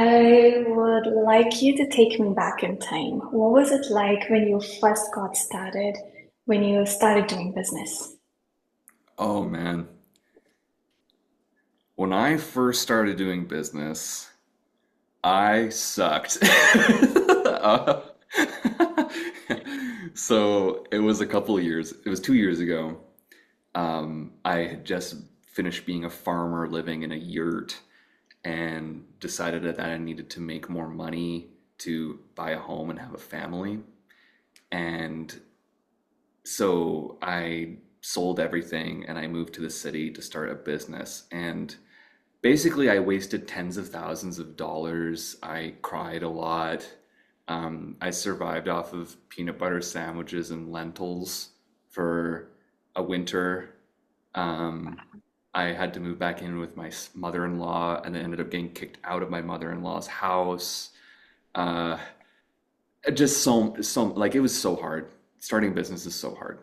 I would like you to take me back in time. What was it like when you first got started, when you started doing business? Oh man. When I first started doing business, I sucked. Uh, so it was a couple of years. It was 2 years ago. I had just finished being a farmer living in a yurt and decided that I needed to make more money to buy a home and have a family. And so I sold everything and I moved to the city to start a business. And basically, I wasted tens of thousands of dollars. I cried a lot. I survived off of peanut butter sandwiches and lentils for a winter. Um, I had to move back in with my mother-in-law and then ended up getting kicked out of my mother-in-law's house. Uh, just so like it was so hard. Starting business is so hard,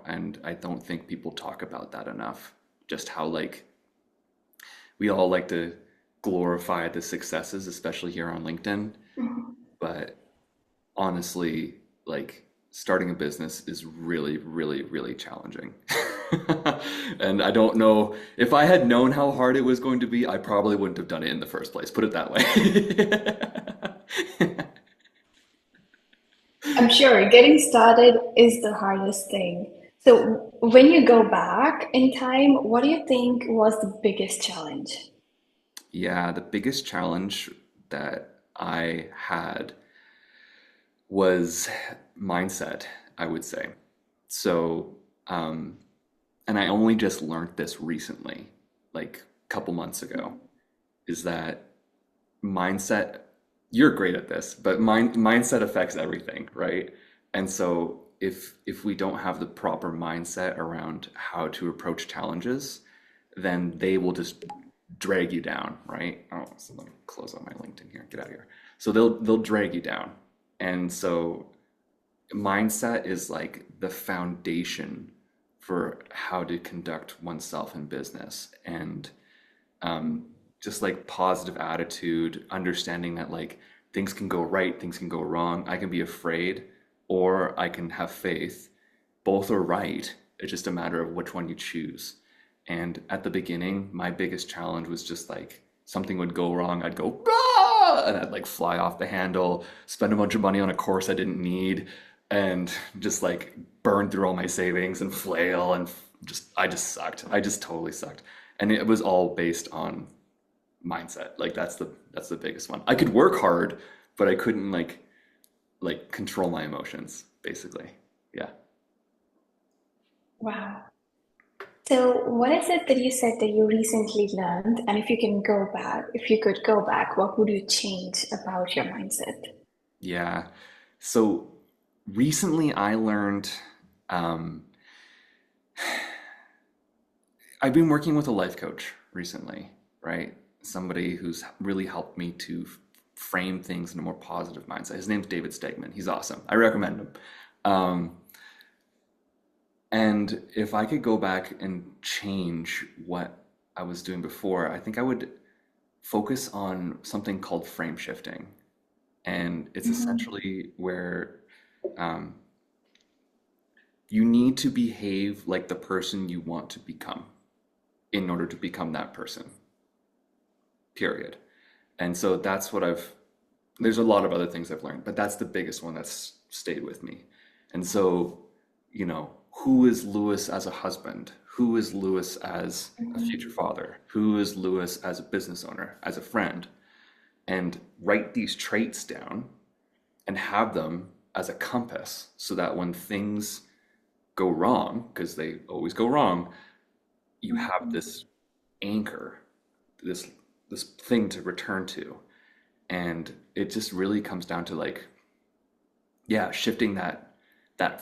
and I don't think people talk about that enough. Just how like we all like to glorify the successes, especially here on LinkedIn. Mhm. But honestly, like starting a business is really, really, really challenging. And I don't know if I had known how hard it was going to be, I probably wouldn't have done it in the first place. Put it that way. I'm sure getting started is the hardest thing. So, when you go back in time, what do you think was the biggest challenge? Yeah, the biggest challenge that I had was mindset, I would say. So, um, and I only just learned this recently, like a couple months ago, is that mindset, you're great at this, but mindset affects everything, right? And so if we don't have the proper mindset around how to approach challenges, then they will just drag you down, right? Oh, so let me close on my LinkedIn here. Get out of here. So they'll drag you down. And so mindset is like the foundation for how to conduct oneself in business. And um, just like positive attitude, understanding that like things can go right, things can go wrong. I can be afraid or I can have faith. Both are right. It's just a matter of which one you choose. And at the beginning, my biggest challenge was just like something would go wrong. I'd go, "Ah!" And I'd like fly off the handle, spend a bunch of money on a course I didn't need, and just like burn through all my savings and flail and I just sucked. I just totally sucked. And it was all based on mindset. Like that's the biggest one. I could work hard, but I couldn't like control my emotions, basically. Yeah. Wow. So, what is it that you said that you recently learned? And if you can go back, if you could go back, what would you change about your mindset? Yeah. So recently I learned um I've been working with a life coach recently, right? Somebody who's really helped me to frame things in a more positive mindset. His name's David Stegman. He's awesome. I recommend him. Um, and if I could go back and change what I was doing before, I think I would focus on something called frame shifting. And it's Mhm. essentially where um, you need to behave like the person you want to become in order to become that person, period. And so that's what there's a lot of other things I've learned, but that's the biggest one that's stayed with me. And so, who is Lewis as a husband? Who is Lewis as a future Mhm. father? Who is Lewis as a business owner, as a friend? And write these traits down and have them as a compass so that when things go wrong, because they always go wrong, you have Mhm. this anchor, this this thing to return to. And it just really comes down to like, yeah, shifting that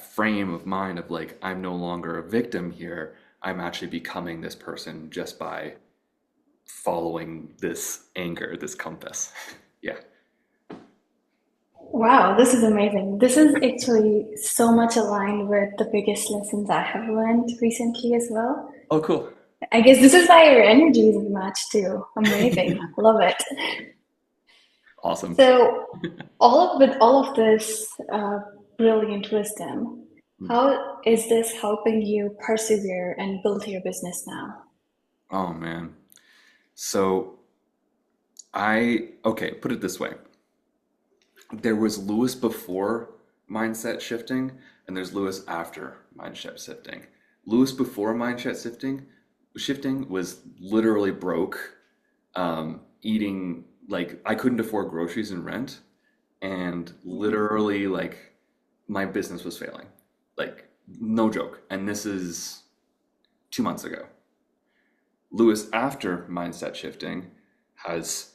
frame of mind of like, I'm no longer a victim here. I'm actually becoming this person just by following this anchor, this compass. Yeah. Wow, this is amazing. This is actually so much aligned with the biggest lessons I have learned recently as well. Oh, cool. I guess this is why your energy is matched too. Amazing. Love it. Awesome. So, with all of this brilliant wisdom, how is this helping you persevere and build your business now? Oh man. So okay, put it this way. There was Lewis before mindset shifting, and there's Lewis after mindset shifting. Lewis before mindset shifting was literally broke, eating like I couldn't afford groceries and rent, and literally like my business was failing. Like no joke. And this is 2 months ago. Lewis after mindset shifting has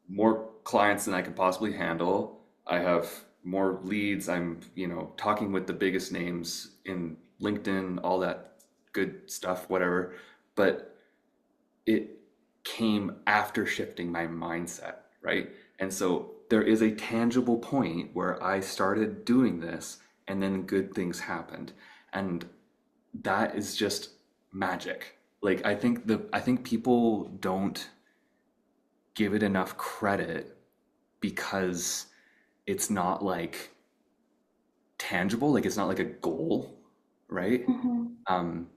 more clients than I could possibly handle. I have more leads. I'm, talking with the biggest names in LinkedIn, all that good stuff, whatever. But it came after shifting my mindset, right? And so there is a tangible point where I started doing this and then good things happened. And that is just magic. Like I think people don't give it enough credit because it's not like tangible, like it's not like a goal, right? Hmm. Um,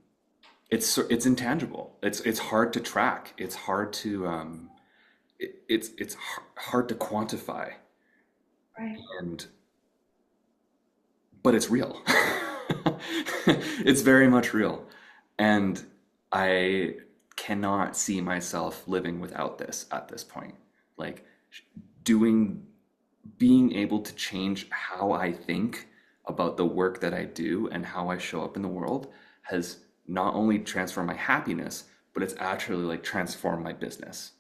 it's intangible. It's hard to track. It's hard to hard to quantify, Right. and but it's real. It's very much real, and I cannot see myself living without this at this point. Like doing being able to change how I think about the work that I do and how I show up in the world has not only transformed my happiness, but it's actually like transformed my business.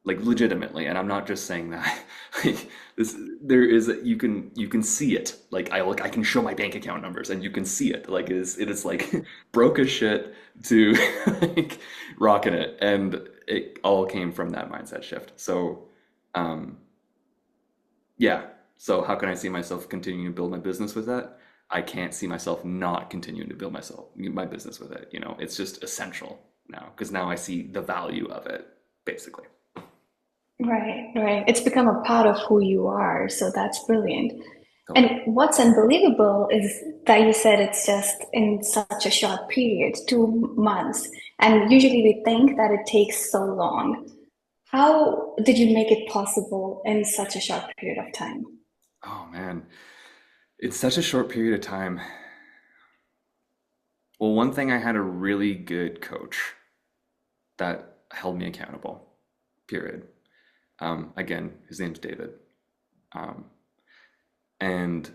Like legitimately, and I'm not just saying that. Like this, there is you can see it. Like I can show my bank account numbers, and you can see it. Like it is like broke as shit to like rocking it, and it all came from that mindset shift. So, um, yeah. So how can I see myself continuing to build my business with that? I can't see myself not continuing to build my business with it. It's just essential now because now I see the value of it, basically. Right, right. It's become a part of who you are, so that's brilliant. And Totally. what's unbelievable is that you said it's just in such a short period, 2 months. And usually we think that it takes so long. How did you make it possible in such a short period of time? Oh man, it's such a short period of time. Well, one thing, I had a really good coach that held me accountable, period. Again, his name's David. Um, and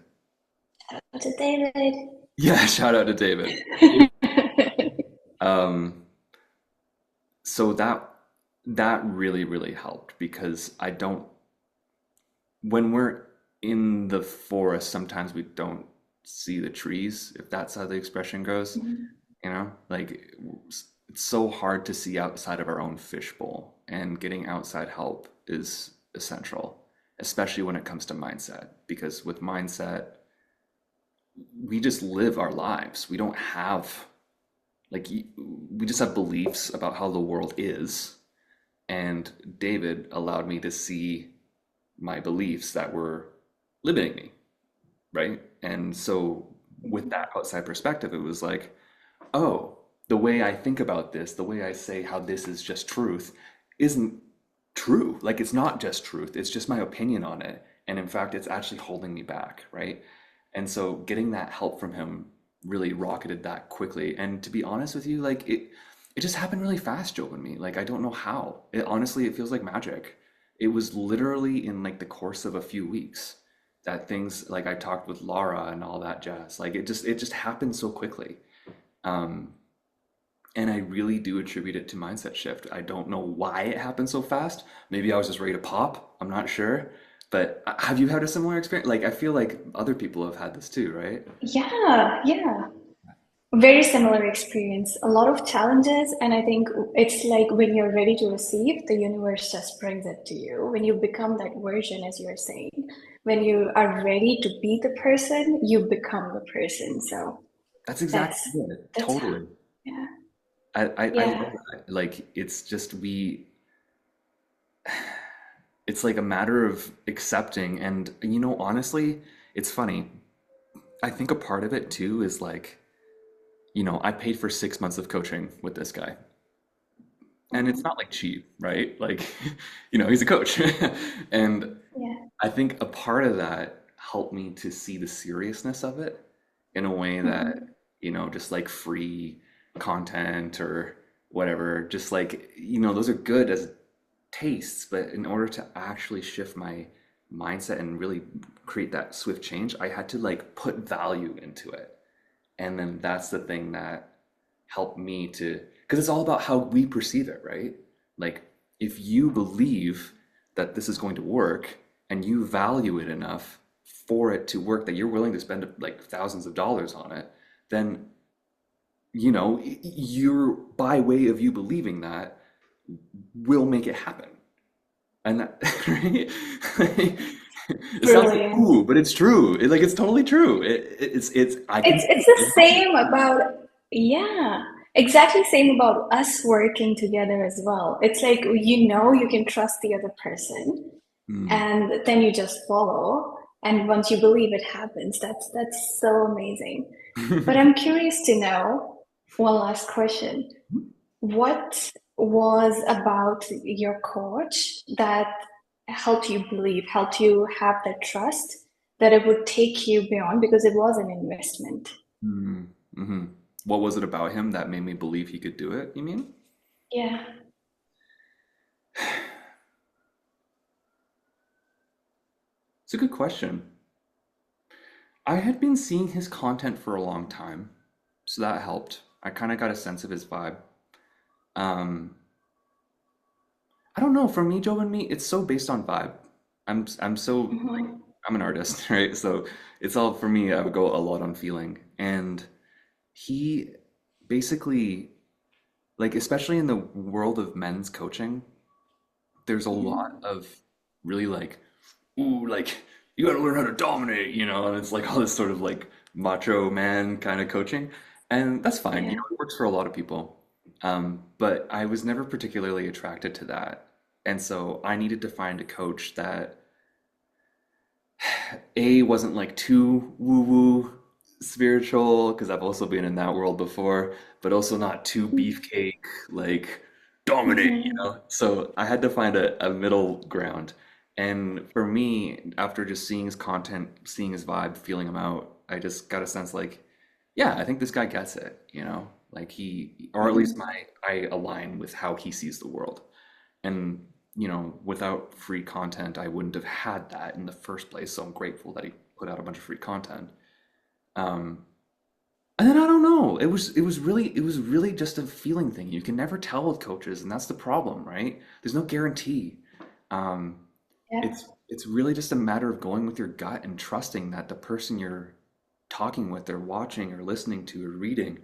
To David. yeah, shout out to David. Um, so that really, really helped because when we're in the forest, sometimes we don't see the trees, if that's how the expression goes. Like it's so hard to see outside of our own fishbowl, and getting outside help is essential, especially when it comes to mindset. Because with mindset, we just live our lives. We don't have we just have beliefs about how the world is. And David allowed me to see my beliefs that were limiting me, right? And so with that outside perspective, it was like, oh, the way I think about this, the way I say how this is just truth, isn't true. Like it's not just truth, it's just my opinion on it. And in fact, it's actually holding me back, right? And so getting that help from him really rocketed that quickly. And to be honest with you, like it just happened really fast, Joe and me. Like I don't know how. It honestly, it feels like magic. It was literally in like the course of a few weeks that things like I talked with Laura and all that jazz. Like it just happened so quickly. Um, and I really do attribute it to mindset shift. I don't know why it happened so fast. Maybe I was just ready to pop. I'm not sure. But have you had a similar experience? Like, I feel like other people have had this too, right? Yeah, yeah. Very similar experience. A lot of challenges, and I think it's like when you're ready to receive, the universe just brings it to you. When you become that version, as you're saying, when you are ready to be the person, you become the person. So That's that's exactly it. that's Totally. yeah, I yeah. love that. Like, it's just it's like a matter of accepting. And, honestly, it's funny. I think a part of it too is like, I paid for 6 months of coaching with this guy. And it's Mhm. not like cheap, right? Like, he's a coach. And Yeah. I think a part of that helped me to see the seriousness of it in a way that, Mhm. just like free content or whatever, just like, those are good as tastes, but in order to actually shift my mindset and really create that swift change, I had to like put value into it. And then that's the thing that helped me to, because it's all about how we perceive it, right? Like, if you believe that this is going to work and you value it enough for it to work, that you're willing to spend like thousands of dollars on it, then, you're by way of you believing that will make it happen. And that, right? It sounds like Brilliant. ooh, but it's true. It's totally true. I can see It's the it. same about, yeah, exactly same about us working together as well. It's like you can trust the other person Mm. and then you just follow. And once you believe it happens, that's so amazing. But I'm curious to know one last question. What was about your coach that helped you believe, helped you have that trust that it would take you beyond because it was an investment? Mm. Hmm. What was it about him that made me believe he could do it, you mean? Yeah. It's a good question. I had been seeing his content for a long time, so that helped. I kind of got a sense of his vibe. Um, I don't know, for me, Joe and me, it's so based on vibe. I'm so like Mhm. I'm an artist, right? So it's all for me, I would go a lot on feeling. And he basically, like, especially in the world of men's coaching, there's a lot Mhm. of really like, ooh, like you got to learn how to dominate, and it's like all this sort of like macho man kind of coaching, and that's fine. Yeah. It works for a lot of people. But I was never particularly attracted to that, and so I needed to find a coach that A wasn't like too woo woo spiritual because I've also been in that world before, but also not too beefcake like dominate, Mhm. So I had to find a middle ground. And for me, after just seeing his content, seeing his vibe, feeling him out, I just got a sense like, yeah, I think this guy gets it, like or at least Mhm. I align with how he sees the world. And, without free content, I wouldn't have had that in the first place. So I'm grateful that he put out a bunch of free content. Um, and then I don't know. It was really just a feeling thing. You can never tell with coaches, and that's the problem, right? There's no guarantee. Um, Yeah. it's really just a matter of going with your gut and trusting that the person you're talking with, or watching, or listening to, or reading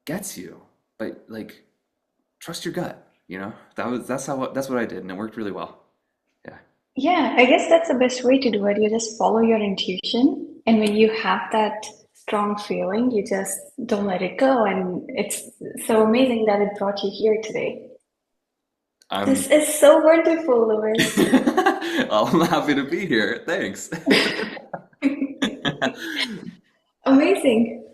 gets you. But like, trust your gut. That's what I did, and it worked really well. Yeah. Yeah, I guess that's the best way to do it. You just follow your intuition, and when you have that strong feeling, you just don't let it go. And it's so amazing that it brought you here today. This I'm is so wonderful, Louis. I'm happy to be here. Thanks. Amazing.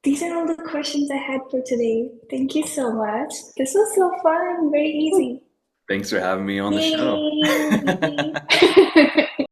These are all the questions I had for today. Thank you so much. This was so fun, very easy. Thanks for having me on the show. Yay!